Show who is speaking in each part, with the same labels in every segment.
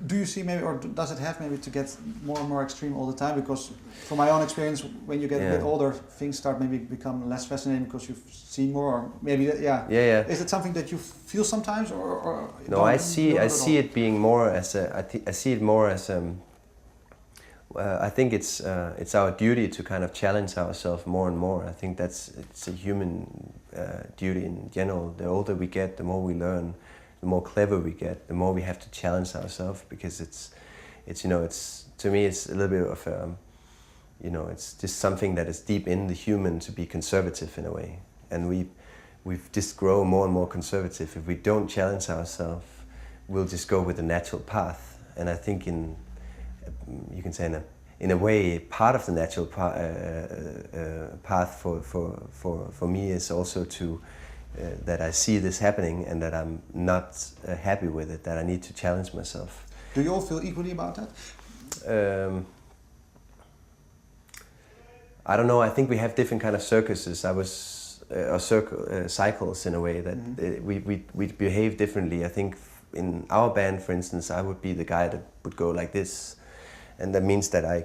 Speaker 1: Do you see maybe, or does it have maybe to get more and more extreme all the time? Because from my own experience, when you get a bit older, things start maybe become less fascinating because you've seen more, or maybe Is it something that you feel sometimes, or
Speaker 2: no? I see it being more as I see it more as I think it's our duty to kind of challenge ourselves more and more. I think it's a human duty in general. The older we get, the more we learn. The more clever we get, the more we have to challenge ourselves, because it's to me it's a little bit of it's just something that is deep in the human to be conservative in a way, and we've just grown more and more conservative. If we don't challenge ourselves, we'll just go with the natural path. And I think you can say in a way, part of the natural path for me is also to. That I see this happening and that I'm not happy with it, that I need to challenge myself.
Speaker 1: Do you all feel equally about that?
Speaker 2: I don't know. I think we have different kind of circuses. Cycles in a way that we behave differently. I think in our band, for instance, I would be the guy that would go like this, and that means that I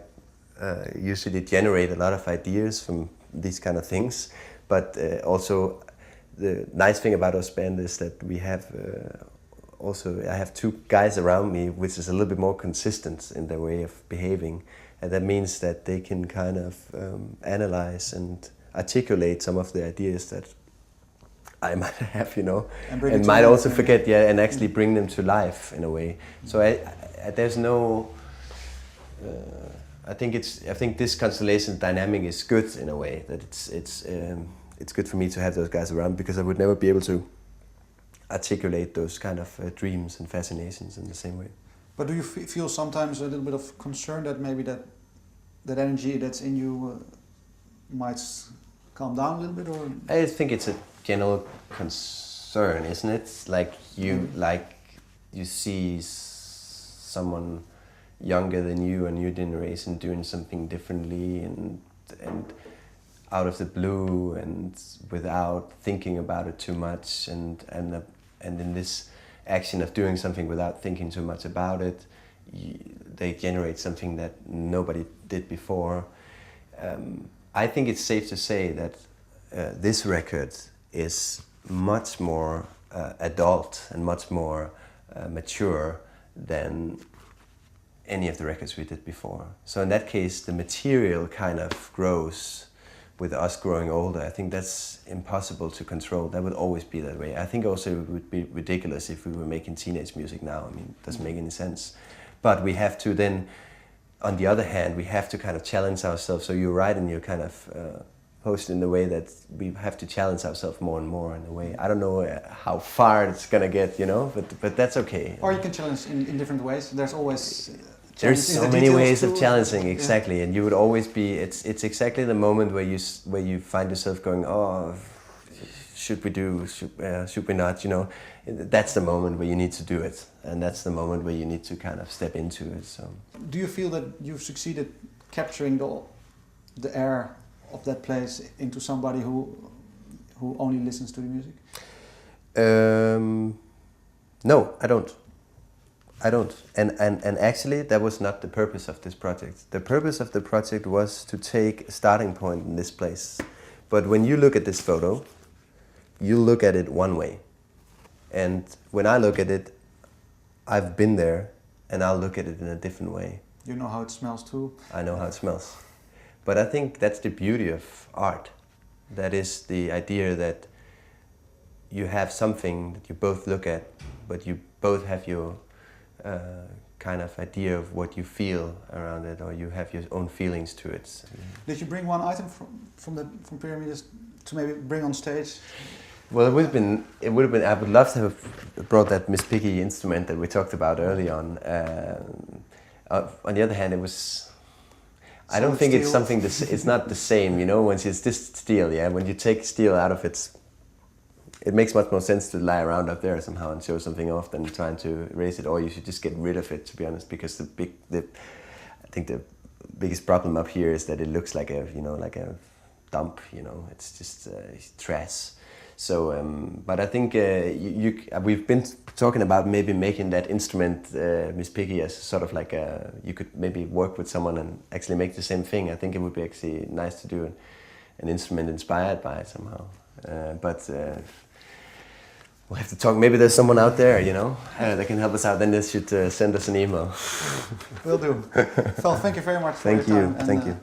Speaker 2: usually generate a lot of ideas from these kind of things, but also. The nice thing about our band is that we have I have two guys around me, which is a little bit more consistent in their way of behaving, and that means that they can kind of analyze and articulate some of the ideas that I might have, and might also forget, and actually bring them to life in a way. So there's no. I think this constellation dynamic is good in a way, that it's good for me to have those guys around, because I would never be able to articulate those kind of dreams and fascinations in the same way.
Speaker 1: But do you feel sometimes a little bit of concern that maybe that energy that's in you might calm down a little bit, or?
Speaker 2: I think it's a general concern, isn't it? Like you see someone younger than you and your generation doing something differently and out of the blue and without thinking about it too much, and in this action of doing something without thinking too much about it, they generate something that nobody did before. I think it's safe to say that this record is much more adult and much more mature than any of the records we did before. So in that case, the material kind of grows with us growing older. I think that's impossible to control. That would always be that way. I think also it would be ridiculous if we were making teenage music now. I mean, it doesn't make any sense. But we have to then, on the other hand, we have to kind of challenge ourselves. So you're right in your kind of post in the way that we have to challenge ourselves more and more in a way. I don't know how far it's gonna get, but that's okay.
Speaker 1: Or you can challenge in different ways. There's always...
Speaker 2: There's so many ways of challenging, exactly, and you would always be. It's exactly the moment where you find yourself going, oh, should we not? That's the moment where you need to do it, and that's the moment where you need to kind of step into it. So,
Speaker 1: do you feel that you've succeeded capturing the air of that place into somebody who only listens to the music?
Speaker 2: No, I don't. And actually that was not the purpose of this project. The purpose of the project was to take a starting point in this place. But when you look at this photo, you look at it one way. And when I look at it, I've been there and I'll look at it in a different way.
Speaker 1: You know how it smells too?
Speaker 2: I know how it smells. But I think that's the beauty of art. That is the idea that you have something that you both look at, but you both have your kind of idea of what you feel around it, or you have your own feelings to it.
Speaker 1: Did you bring one item from Piramida to maybe bring on stage?
Speaker 2: Well, it would have been. I would love to have brought that Miss Piggy instrument that we talked about early on. On the other hand, it was. I don't think it's something. It's not the same, When it's just steel, When you take steel out of it makes much more sense to lie around up there somehow and show something off than trying to erase it, or you should just get rid of it, to be honest, because I think the biggest problem up here is that it looks like a dump, it's just trash. So, but I think we've been talking about maybe making that instrument, Miss Piggy, as sort of like you could maybe work with someone and actually make the same thing. I think it would be actually nice to do an instrument inspired by it somehow. But we'll have to talk. Maybe there's someone out there, that can help us out. Then they should send us an email.
Speaker 1: Will do. Well, thank you very much for
Speaker 2: your
Speaker 1: time.
Speaker 2: Thank you.